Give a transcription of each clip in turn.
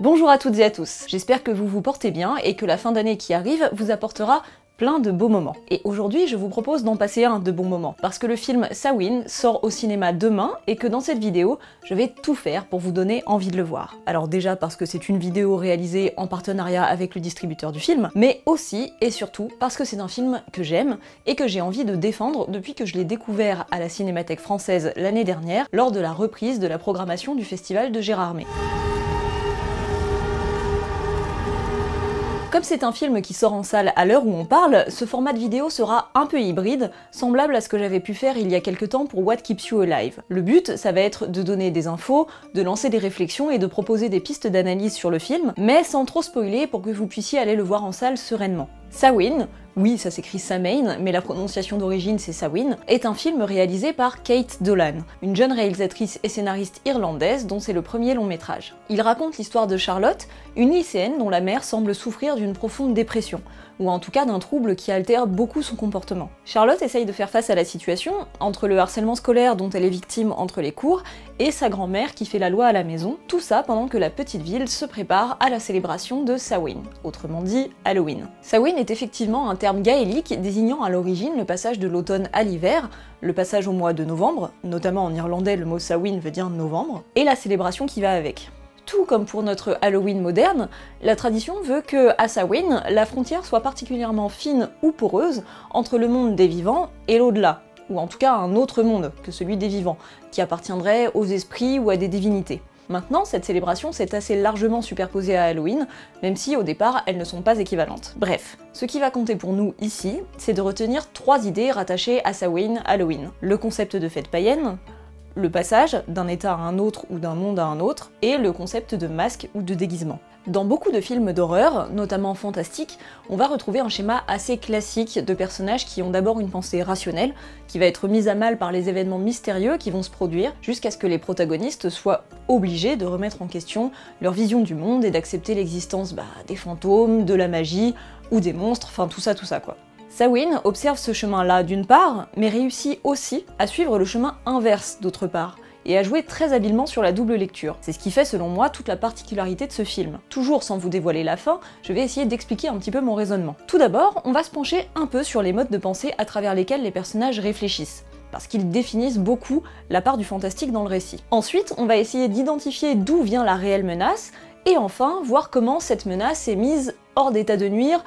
Bonjour à toutes et à tous, j'espère que vous vous portez bien et que la fin d'année qui arrive vous apportera plein de beaux moments. Et aujourd'hui, je vous propose d'en passer un de bons moments, parce que le film Samhain sort au cinéma demain et que dans cette vidéo, je vais tout faire pour vous donner envie de le voir. Alors déjà parce que c'est une vidéo réalisée en partenariat avec le distributeur du film, mais aussi et surtout parce que c'est un film que j'aime et que j'ai envie de défendre depuis que je l'ai découvert à la Cinémathèque française l'année dernière, lors de la reprise de la programmation du festival de Gérardmer. Comme c'est un film qui sort en salle à l'heure où on parle, ce format de vidéo sera un peu hybride, semblable à ce que j'avais pu faire il y a quelques temps pour What Keeps You Alive. Le but, ça va être de donner des infos, de lancer des réflexions et de proposer des pistes d'analyse sur le film, mais sans trop spoiler pour que vous puissiez aller le voir en salle sereinement. Samhain, oui ça s'écrit Samhain, mais la prononciation d'origine c'est Samhain, est un film réalisé par Kate Dolan, une jeune réalisatrice et scénariste irlandaise dont c'est le premier long métrage. Il raconte l'histoire de Charlotte, une lycéenne dont la mère semble souffrir d'une profonde dépression, ou en tout cas d'un trouble qui altère beaucoup son comportement. Charlotte essaye de faire face à la situation, entre le harcèlement scolaire dont elle est victime entre les cours, et sa grand-mère qui fait la loi à la maison, tout ça pendant que la petite ville se prépare à la célébration de Samhain, autrement dit Halloween. Samhain est effectivement un terme gaélique désignant à l'origine le passage de l'automne à l'hiver, le passage au mois de novembre, notamment en irlandais le mot Samhain veut dire novembre, et la célébration qui va avec. Tout comme pour notre Halloween moderne, la tradition veut que, à Samhain, la frontière soit particulièrement fine ou poreuse entre le monde des vivants et l'au-delà, ou en tout cas un autre monde que celui des vivants, qui appartiendrait aux esprits ou à des divinités. Maintenant, cette célébration s'est assez largement superposée à Halloween, même si au départ elles ne sont pas équivalentes. Bref, ce qui va compter pour nous ici, c'est de retenir 3 idées rattachées à Samhain Halloween. Le concept de fête païenne, le passage d'un état à un autre ou d'un monde à un autre, et le concept de masque ou de déguisement. Dans beaucoup de films d'horreur, notamment fantastiques, on va retrouver un schéma assez classique de personnages qui ont d'abord une pensée rationnelle, qui va être mise à mal par les événements mystérieux qui vont se produire, jusqu'à ce que les protagonistes soient obligés de remettre en question leur vision du monde et d'accepter l'existence des fantômes, de la magie, ou des monstres, enfin tout ça quoi. Samhain observe ce chemin-là d'une part, mais réussit aussi à suivre le chemin inverse d'autre part, et à jouer très habilement sur la double lecture. C'est ce qui fait selon moi toute la particularité de ce film. Toujours sans vous dévoiler la fin, je vais essayer d'expliquer un petit peu mon raisonnement. Tout d'abord, on va se pencher un peu sur les modes de pensée à travers lesquels les personnages réfléchissent, parce qu'ils définissent beaucoup la part du fantastique dans le récit. Ensuite, on va essayer d'identifier d'où vient la réelle menace, et enfin, voir comment cette menace est mise hors d'état de nuire,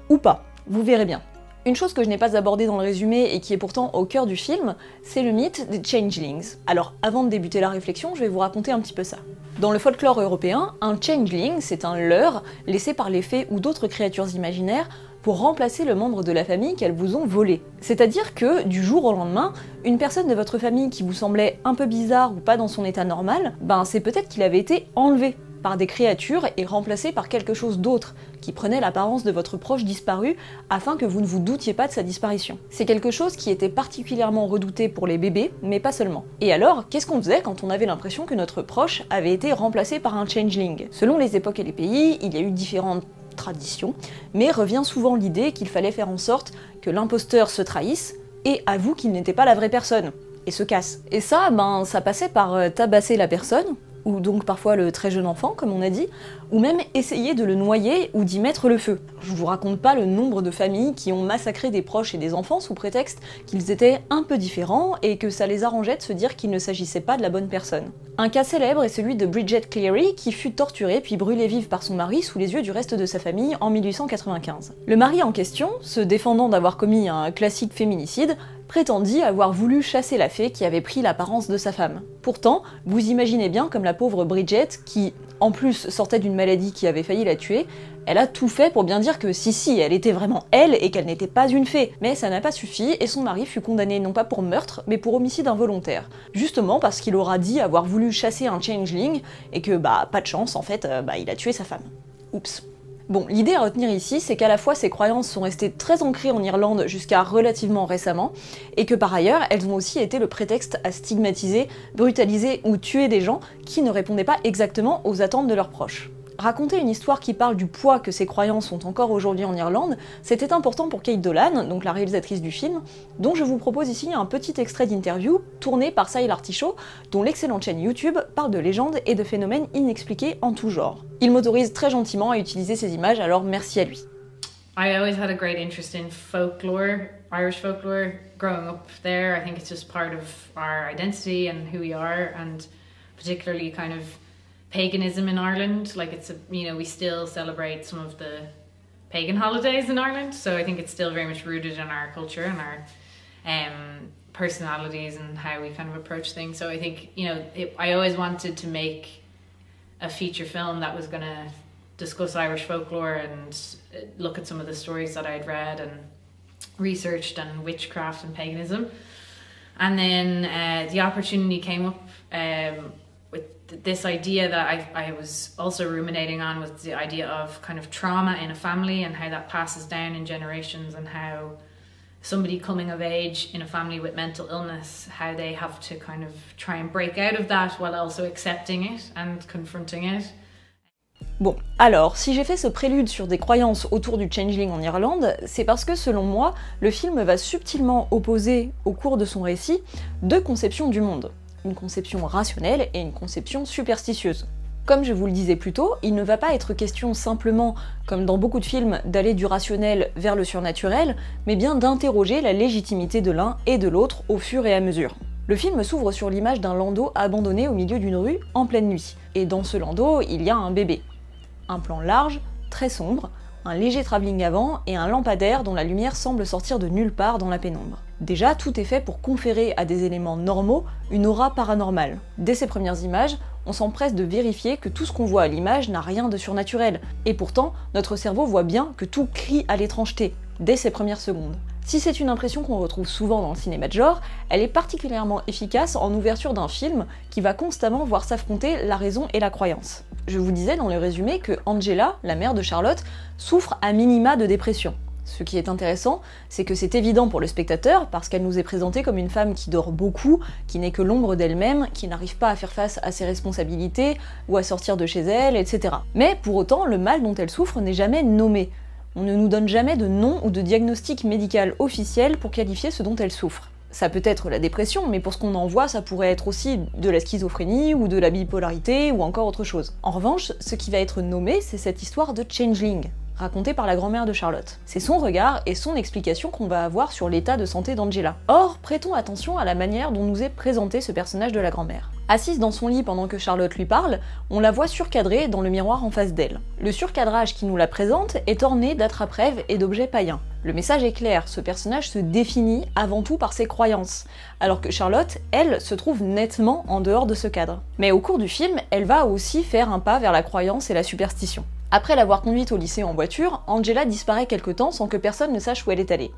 ou pas. Vous verrez bien. Une chose que je n'ai pas abordée dans le résumé et qui est pourtant au cœur du film, c'est le mythe des changelings. Alors avant de débuter la réflexion, je vais vous raconter un petit peu ça. Dans le folklore européen, un changeling, c'est un leurre laissé par les fées ou d'autres créatures imaginaires pour remplacer le membre de la famille qu'elles vous ont volé. C'est-à-dire que, du jour au lendemain, une personne de votre famille qui vous semblait un peu bizarre ou pas dans son état normal, c'est peut-être qu'il avait été enlevé par des créatures et remplacé par quelque chose d'autre, qui prenait l'apparence de votre proche disparu afin que vous ne vous doutiez pas de sa disparition. C'est quelque chose qui était particulièrement redouté pour les bébés, mais pas seulement. Et alors, qu'est-ce qu'on faisait quand on avait l'impression que notre proche avait été remplacé par un changeling? Selon les époques et les pays, il y a eu différentes traditions, mais revient souvent l'idée qu'il fallait faire en sorte que l'imposteur se trahisse et avoue qu'il n'était pas la vraie personne, et se casse. Et ça, ça passait par tabasser la personne, ou donc parfois le très jeune enfant, comme on a dit, ou même essayer de le noyer ou d'y mettre le feu. Je vous raconte pas le nombre de familles qui ont massacré des proches et des enfants sous prétexte qu'ils étaient un peu différents et que ça les arrangeait de se dire qu'il ne s'agissait pas de la bonne personne. Un cas célèbre est celui de Bridget Cleary, qui fut torturée puis brûlée vive par son mari sous les yeux du reste de sa famille en 1895. Le mari en question, se défendant d'avoir commis un classique féminicide, prétendit avoir voulu chasser la fée qui avait pris l'apparence de sa femme. Pourtant, vous imaginez bien comme la pauvre Bridget, qui en plus sortait d'une maladie qui avait failli la tuer, elle a tout fait pour bien dire que si, elle était vraiment elle et qu'elle n'était pas une fée. Mais ça n'a pas suffi et son mari fut condamné non pas pour meurtre, mais pour homicide involontaire. Justement parce qu'il aura dit avoir voulu chasser un changeling et que pas de chance en fait, il a tué sa femme. Oups. Bon, l'idée à retenir ici, c'est qu'à la fois ces croyances sont restées très ancrées en Irlande jusqu'à relativement récemment, et que par ailleurs, elles ont aussi été le prétexte à stigmatiser, brutaliser ou tuer des gens qui ne répondaient pas exactement aux attentes de leurs proches. Raconter une histoire qui parle du poids que ces croyances ont encore aujourd'hui en Irlande, c'était important pour Kate Dolan, donc la réalisatrice du film, dont je vous propose ici un petit extrait d'interview tourné par Sile Artichaut, dont l'excellente chaîne YouTube parle de légendes et de phénomènes inexpliqués en tout genre. Il m'autorise très gentiment à utiliser ces images, alors merci à lui. I always had a great interest in folklore, Irish folklore, growing up there. I think it's just part of our identity and who we are, and particularly kind of paganism in Ireland. Like it's we still celebrate some of the pagan holidays in Ireland, so I think it's still very much rooted in our culture and our personalities and how we kind of approach things. So I think I always wanted to make a feature film that was going to discuss Irish folklore and look at some of the stories that I'd read and researched and witchcraft and paganism. And then the opportunity came up with this idea that I was also ruminating on, was the idea of kind of trauma in a family and how that passes down in generations, and how somebody coming of age in a family with mental illness, how they have to kind of try and break out of that while also accepting it and confronting it. Bon, alors, si j'ai fait ce prélude sur des croyances autour du changeling en Irlande, c'est parce que selon moi, le film va subtilement opposer, au cours de son récit, deux conceptions du monde. Une conception rationnelle et une conception superstitieuse. Comme je vous le disais plus tôt, il ne va pas être question simplement, comme dans beaucoup de films, d'aller du rationnel vers le surnaturel, mais bien d'interroger la légitimité de l'un et de l'autre au fur et à mesure. Le film s'ouvre sur l'image d'un landau abandonné au milieu d'une rue en pleine nuit, et dans ce landau, il y a un bébé. Un plan large, très sombre, un léger travelling avant et un lampadaire dont la lumière semble sortir de nulle part dans la pénombre. Déjà, tout est fait pour conférer à des éléments normaux une aura paranormale. Dès ces premières images, on s'empresse de vérifier que tout ce qu'on voit à l'image n'a rien de surnaturel, et pourtant, notre cerveau voit bien que tout crie à l'étrangeté, dès ces premières secondes. Si c'est une impression qu'on retrouve souvent dans le cinéma de genre, elle est particulièrement efficace en ouverture d'un film qui va constamment voir s'affronter la raison et la croyance. Je vous disais dans le résumé que Angela, la mère de Charlotte, souffre à minima de dépression. Ce qui est intéressant, c'est que c'est évident pour le spectateur, parce qu'elle nous est présentée comme une femme qui dort beaucoup, qui n'est que l'ombre d'elle-même, qui n'arrive pas à faire face à ses responsabilités, ou à sortir de chez elle, etc. Mais pour autant, le mal dont elle souffre n'est jamais nommé. On ne nous donne jamais de nom ou de diagnostic médical officiel pour qualifier ce dont elle souffre. Ça peut être la dépression, mais pour ce qu'on en voit, ça pourrait être aussi de la schizophrénie, ou de la bipolarité, ou encore autre chose. En revanche, ce qui va être nommé, c'est cette histoire de changeling, racontée par la grand-mère de Charlotte. C'est son regard et son explication qu'on va avoir sur l'état de santé d'Angela. Or, prêtons attention à la manière dont nous est présenté ce personnage de la grand-mère. Assise dans son lit pendant que Charlotte lui parle, on la voit surcadrée dans le miroir en face d'elle. Le surcadrage qui nous la présente est orné d'attrape-rêves et d'objets païens. Le message est clair, ce personnage se définit avant tout par ses croyances, alors que Charlotte, elle, se trouve nettement en dehors de ce cadre. Mais au cours du film, elle va aussi faire un pas vers la croyance et la superstition. Après l'avoir conduite au lycée en voiture, Angela disparaît quelque temps sans que personne ne sache où elle est allée.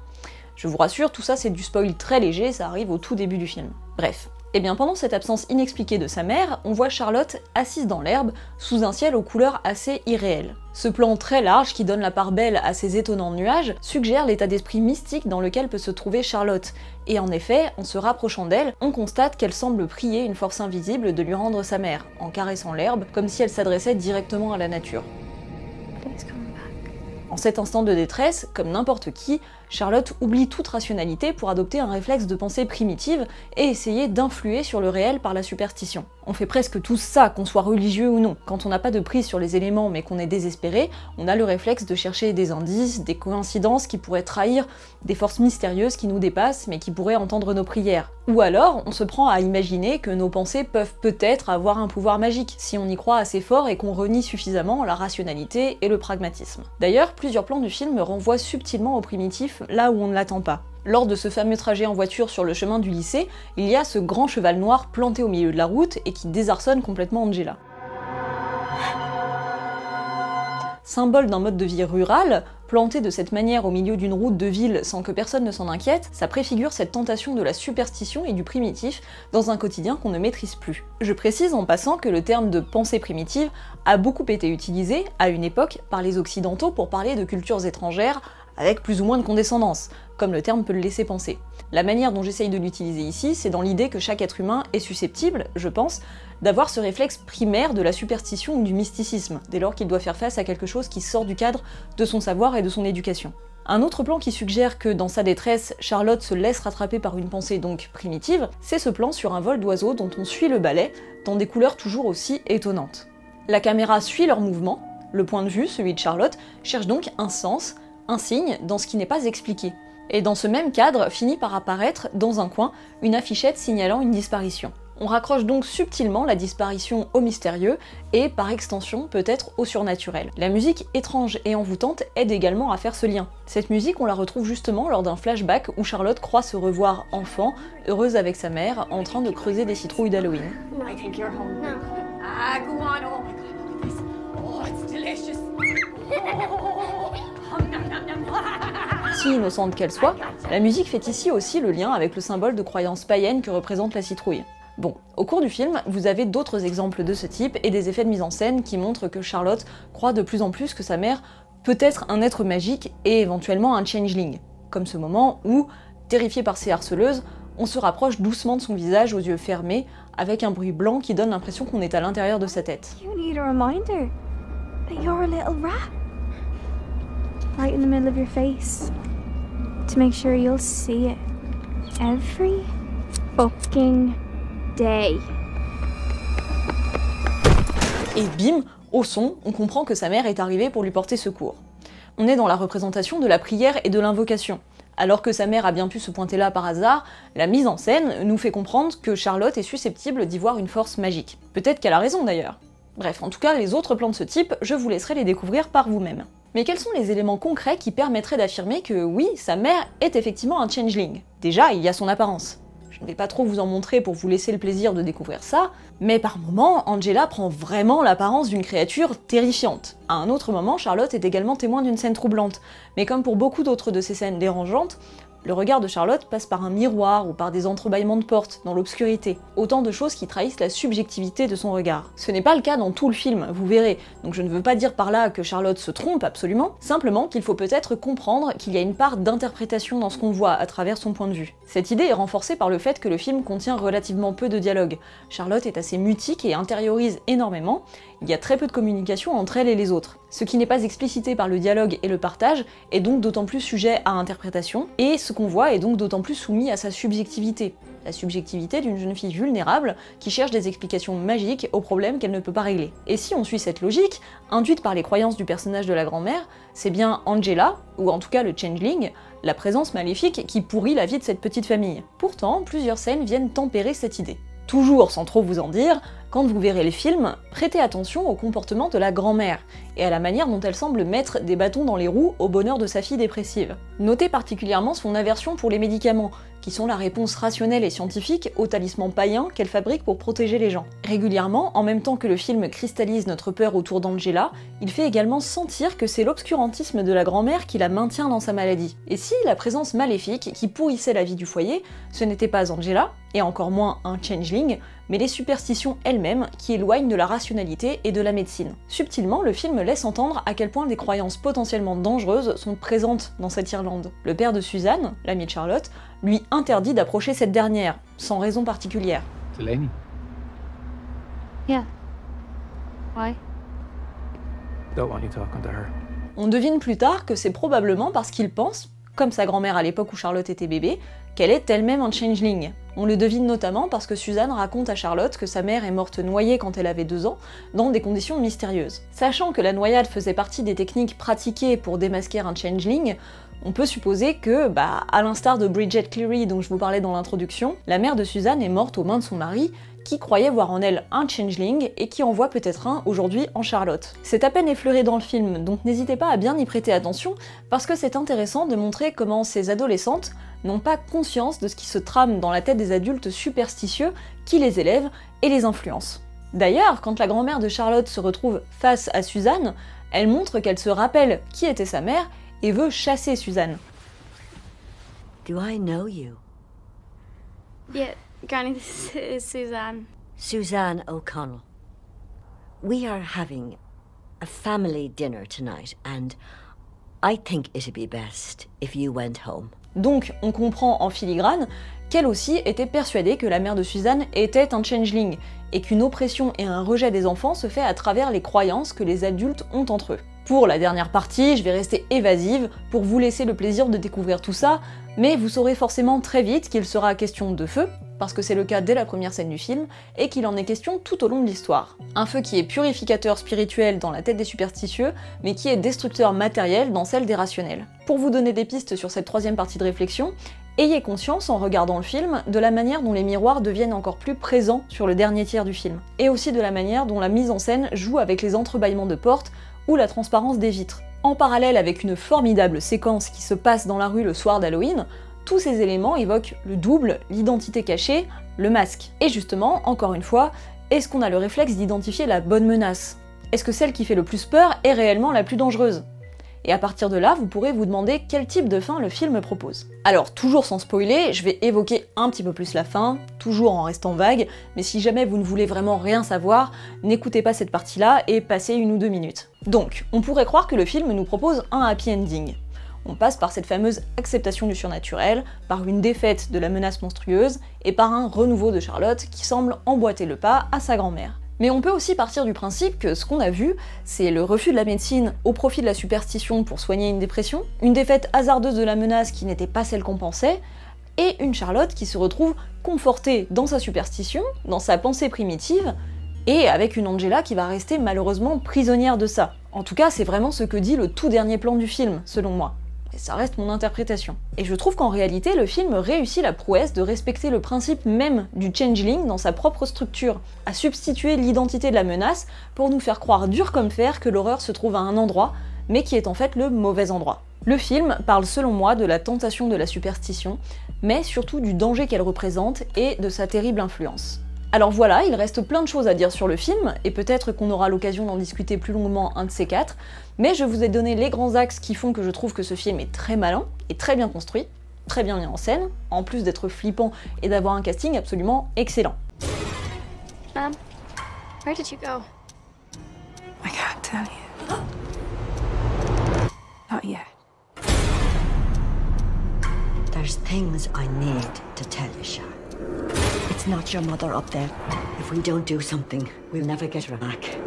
Je vous rassure, tout ça c'est du spoil très léger, ça arrive au tout début du film. Bref. Et bien pendant cette absence inexpliquée de sa mère, on voit Charlotte assise dans l'herbe, sous un ciel aux couleurs assez irréelles. Ce plan très large qui donne la part belle à ces étonnants nuages suggère l'état d'esprit mystique dans lequel peut se trouver Charlotte. Et en effet, en se rapprochant d'elle, on constate qu'elle semble prier une force invisible de lui rendre sa mère, en caressant l'herbe, comme si elle s'adressait directement à la nature. En cet instant de détresse, comme n'importe qui, Charlotte oublie toute rationalité pour adopter un réflexe de pensée primitive et essayer d'influer sur le réel par la superstition. On fait presque tous ça, qu'on soit religieux ou non. Quand on n'a pas de prise sur les éléments mais qu'on est désespéré, on a le réflexe de chercher des indices, des coïncidences qui pourraient trahir des forces mystérieuses qui nous dépassent mais qui pourraient entendre nos prières. Ou alors, on se prend à imaginer que nos pensées peuvent peut-être avoir un pouvoir magique, si on y croit assez fort et qu'on renie suffisamment la rationalité et le pragmatisme. D'ailleurs, plusieurs plans du film renvoient subtilement au primitif là où on ne l'attend pas. Lors de ce fameux trajet en voiture sur le chemin du lycée, il y a ce grand cheval noir planté au milieu de la route et qui désarçonne complètement Angela. Symbole d'un mode de vie rural, planté de cette manière au milieu d'une route de ville sans que personne ne s'en inquiète, ça préfigure cette tentation de la superstition et du primitif dans un quotidien qu'on ne maîtrise plus. Je précise en passant que le terme de pensée primitive a beaucoup été utilisé, à une époque, par les occidentaux pour parler de cultures étrangères avec plus ou moins de condescendance, comme le terme peut le laisser penser. La manière dont j'essaye de l'utiliser ici, c'est dans l'idée que chaque être humain est susceptible, je pense, d'avoir ce réflexe primaire de la superstition ou du mysticisme, dès lors qu'il doit faire face à quelque chose qui sort du cadre de son savoir et de son éducation. Un autre plan qui suggère que, dans sa détresse, Charlotte se laisse rattraper par une pensée donc primitive, c'est ce plan sur un vol d'oiseaux dont on suit le balai, dans des couleurs toujours aussi étonnantes. La caméra suit leurs mouvements, le point de vue, celui de Charlotte, cherche donc un sens, un signe dans ce qui n'est pas expliqué. Et dans ce même cadre, finit par apparaître, dans un coin, une affichette signalant une disparition. On raccroche donc subtilement la disparition au mystérieux et, par extension, peut-être au surnaturel. La musique étrange et envoûtante aide également à faire ce lien. Cette musique, on la retrouve justement lors d'un flashback où Charlotte croit se revoir enfant, heureuse avec sa mère, en train de creuser des citrouilles d'Halloween. Si innocente qu'elle soit, la musique fait ici aussi le lien avec le symbole de croyance païenne que représente la citrouille. Bon, au cours du film, vous avez d'autres exemples de ce type et des effets de mise en scène qui montrent que Charlotte croit de plus en plus que sa mère peut être un être magique et éventuellement un changeling, comme ce moment où, terrifiée par ses harceleuses, on se rapproche doucement de son visage aux yeux fermés, avec un bruit blanc qui donne l'impression qu'on est à l'intérieur de sa tête. You need a reminder that you're a little rat. Right in the middle of your face. To make sure you'll see it. Every fucking day. Et bim, au son, on comprend que sa mère est arrivée pour lui porter secours. On est dans la représentation de la prière et de l'invocation. Alors que sa mère a bien pu se pointer là par hasard, la mise en scène nous fait comprendre que Charlotte est susceptible d'y voir une force magique. Peut-être qu'elle a raison d'ailleurs. Bref, en tout cas, les autres plans de ce type, je vous laisserai les découvrir par vous-même. Mais quels sont les éléments concrets qui permettraient d'affirmer que oui, sa mère est effectivement un changeling? Déjà, il y a son apparence. Je ne vais pas trop vous en montrer pour vous laisser le plaisir de découvrir ça, mais par moments, Angela prend vraiment l'apparence d'une créature terrifiante. À un autre moment, Charlotte est également témoin d'une scène troublante, mais comme pour beaucoup d'autres de ces scènes dérangeantes, le regard de Charlotte passe par un miroir ou par des entrebâillements de portes, dans l'obscurité. Autant de choses qui trahissent la subjectivité de son regard. Ce n'est pas le cas dans tout le film, vous verrez, donc je ne veux pas dire par là que Charlotte se trompe absolument, simplement qu'il faut peut-être comprendre qu'il y a une part d'interprétation dans ce qu'on voit à travers son point de vue. Cette idée est renforcée par le fait que le film contient relativement peu de dialogue. Charlotte est assez mutique et intériorise énormément, il y a très peu de communication entre elle et les autres. Ce qui n'est pas explicité par le dialogue et le partage est donc d'autant plus sujet à interprétation, et ce qu'on voit est donc d'autant plus soumis à sa subjectivité. La subjectivité d'une jeune fille vulnérable qui cherche des explications magiques aux problèmes qu'elle ne peut pas régler. Et si on suit cette logique, induite par les croyances du personnage de la grand-mère, c'est bien Angela, ou en tout cas le changeling, la présence maléfique qui pourrit la vie de cette petite famille. Pourtant, plusieurs scènes viennent tempérer cette idée. Toujours sans trop vous en dire, quand vous verrez le film, prêtez attention au comportement de la grand-mère et à la manière dont elle semble mettre des bâtons dans les roues au bonheur de sa fille dépressive. Notez particulièrement son aversion pour les médicaments, qui sont la réponse rationnelle et scientifique au talisman païen qu'elle fabrique pour protéger les gens. Régulièrement, en même temps que le film cristallise notre peur autour d'Angela, il fait également sentir que c'est l'obscurantisme de la grand-mère qui la maintient dans sa maladie. Et si la présence maléfique qui pourrissait la vie du foyer, ce n'était pas Angela, et encore moins un changeling, mais les superstitions elles-mêmes qui éloignent de la rationalité et de la médecine. Subtilement, le film laisse entendre à quel point des croyances potentiellement dangereuses sont présentes dans cette Irlande. Le père de Suzanne, l'ami de Charlotte, lui interdit d'approcher cette dernière, sans raison particulière. Delaney. Yeah. Why? Don't want you talking to her. On devine plus tard que c'est probablement parce qu'il pense, comme sa grand-mère à l'époque où Charlotte était bébé, qu'elle est elle-même un changeling. On le devine notamment parce que Suzanne raconte à Charlotte que sa mère est morte noyée quand elle avait 2 ans, dans des conditions mystérieuses. Sachant que la noyade faisait partie des techniques pratiquées pour démasquer un changeling, on peut supposer que, à l'instar de Bridget Cleary dont je vous parlais dans l'introduction, la mère de Suzanne est morte aux mains de son mari, qui croyait voir en elle un changeling et qui en voit peut-être un aujourd'hui en Charlotte. C'est à peine effleuré dans le film, donc n'hésitez pas à bien y prêter attention, parce que c'est intéressant de montrer comment ces adolescentes n'ont pas conscience de ce qui se trame dans la tête des adultes superstitieux qui les élèvent et les influencent. D'ailleurs, quand la grand-mère de Charlotte se retrouve face à Suzanne, elle montre qu'elle se rappelle qui était sa mère et veut chasser Suzanne. Do I know you? Yeah, Granny, this is Suzanne. Suzanne O'Connell. We are having a family dinner tonight, and I think it'd be best if you went home. Donc on comprend en filigrane qu'elle aussi était persuadée que la mère de Suzanne était un changeling, et qu'une oppression et un rejet des enfants se fait à travers les croyances que les adultes ont entre eux. Pour la dernière partie, je vais rester évasive pour vous laisser le plaisir de découvrir tout ça, mais vous saurez forcément très vite qu'il sera question de feu, parce que c'est le cas dès la première scène du film, et qu'il en est question tout au long de l'histoire. Un feu qui est purificateur spirituel dans la tête des superstitieux, mais qui est destructeur matériel dans celle des rationnels. Pour vous donner des pistes sur cette troisième partie de réflexion, ayez conscience, en regardant le film, de la manière dont les miroirs deviennent encore plus présents sur le dernier tiers du film, et aussi de la manière dont la mise en scène joue avec les entrebâillements de portes ou la transparence des vitres. En parallèle avec une formidable séquence qui se passe dans la rue le soir d'Halloween, tous ces éléments évoquent le double, l'identité cachée, le masque. Et justement, encore une fois, est-ce qu'on a le réflexe d'identifier la bonne menace? Est-ce que celle qui fait le plus peur est réellement la plus dangereuse? Et à partir de là, vous pourrez vous demander quel type de fin le film propose. Alors, toujours sans spoiler, je vais évoquer un petit peu plus la fin, toujours en restant vague, mais si jamais vous ne voulez vraiment rien savoir, n'écoutez pas cette partie-là et passez 1 ou 2 minutes. Donc, on pourrait croire que le film nous propose un happy ending. On passe par cette fameuse acceptation du surnaturel, par une défaite de la menace monstrueuse, et par un renouveau de Charlotte qui semble emboîter le pas à sa grand-mère. Mais on peut aussi partir du principe que ce qu'on a vu, c'est le refus de la médecine au profit de la superstition pour soigner une dépression, une défaite hasardeuse de la menace qui n'était pas celle qu'on pensait, et une Charlotte qui se retrouve confortée dans sa superstition, dans sa pensée primitive, et avec une Angela qui va rester malheureusement prisonnière de ça. En tout cas, c'est vraiment ce que dit le tout dernier plan du film, selon moi. Et ça reste mon interprétation. Et je trouve qu'en réalité, le film réussit la prouesse de respecter le principe même du changeling dans sa propre structure, à substituer l'identité de la menace pour nous faire croire dur comme fer que l'horreur se trouve à un endroit, mais qui est en fait le mauvais endroit. Le film parle selon moi de la tentation de la superstition, mais surtout du danger qu'elle représente et de sa terrible influence. Alors voilà, il reste plein de choses à dire sur le film, et peut-être qu'on aura l'occasion d'en discuter plus longuement un de ces quatre, mais je vous ai donné les grands axes qui font que je trouve que ce film est très malin, et très bien construit, très bien mis en scène, en plus d'être flippant et d'avoir un casting absolument excellent. Mom, where did you go? I can't tell you. Not yet. There's things I need to tell you, Shar. It's not your mother up there. If we don't do something, we'll never get her back.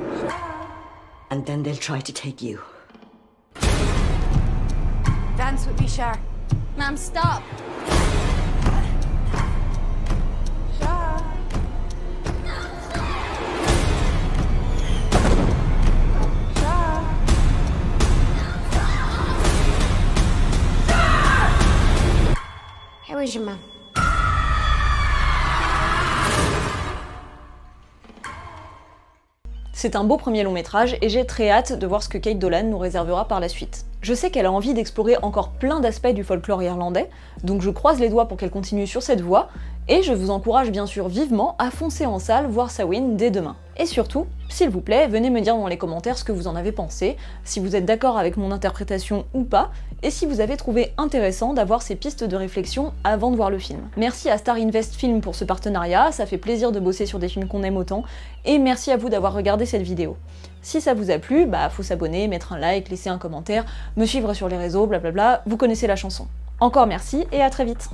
And then they'll try to take you. Dance with me, Shar. Mom, stop! Shar. Shar. How is your mom? C'est un beau premier long métrage et j'ai très hâte de voir ce que Kate Dolan nous réservera par la suite. Je sais qu'elle a envie d'explorer encore plein d'aspects du folklore irlandais, donc je croise les doigts pour qu'elle continue sur cette voie, et je vous encourage bien sûr vivement à foncer en salle voir Samhain dès demain. Et surtout, s'il vous plaît, venez me dire dans les commentaires ce que vous en avez pensé, si vous êtes d'accord avec mon interprétation ou pas, et si vous avez trouvé intéressant d'avoir ces pistes de réflexion avant de voir le film. Merci à Star Invest Film pour ce partenariat, ça fait plaisir de bosser sur des films qu'on aime autant, et merci à vous d'avoir regardé cette vidéo. Si ça vous a plu, faut s'abonner, mettre un like, laisser un commentaire, me suivre sur les réseaux, blablabla, vous connaissez la chanson. Encore merci et à très vite.